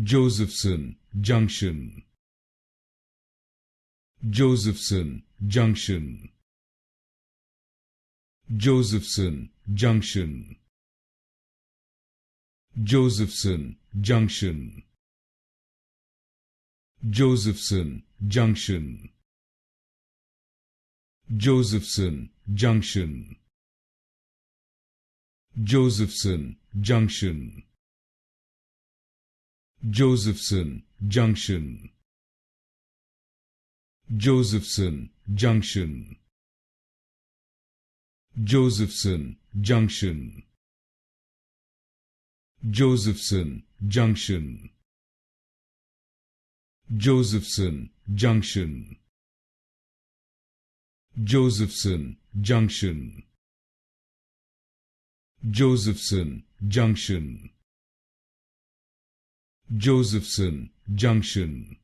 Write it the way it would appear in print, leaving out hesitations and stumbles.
Josephson Junction, Josephson Junction, Josephson Junction, Josephson Junction, Josephson Junction, Josephson Junction, Josephson Junction, Josephson Junction, Josephson Junction, Josephson Junction, Josephson Junction, Josephson Junction, Josephson Junction, Josephson Junction, Josephson Junction,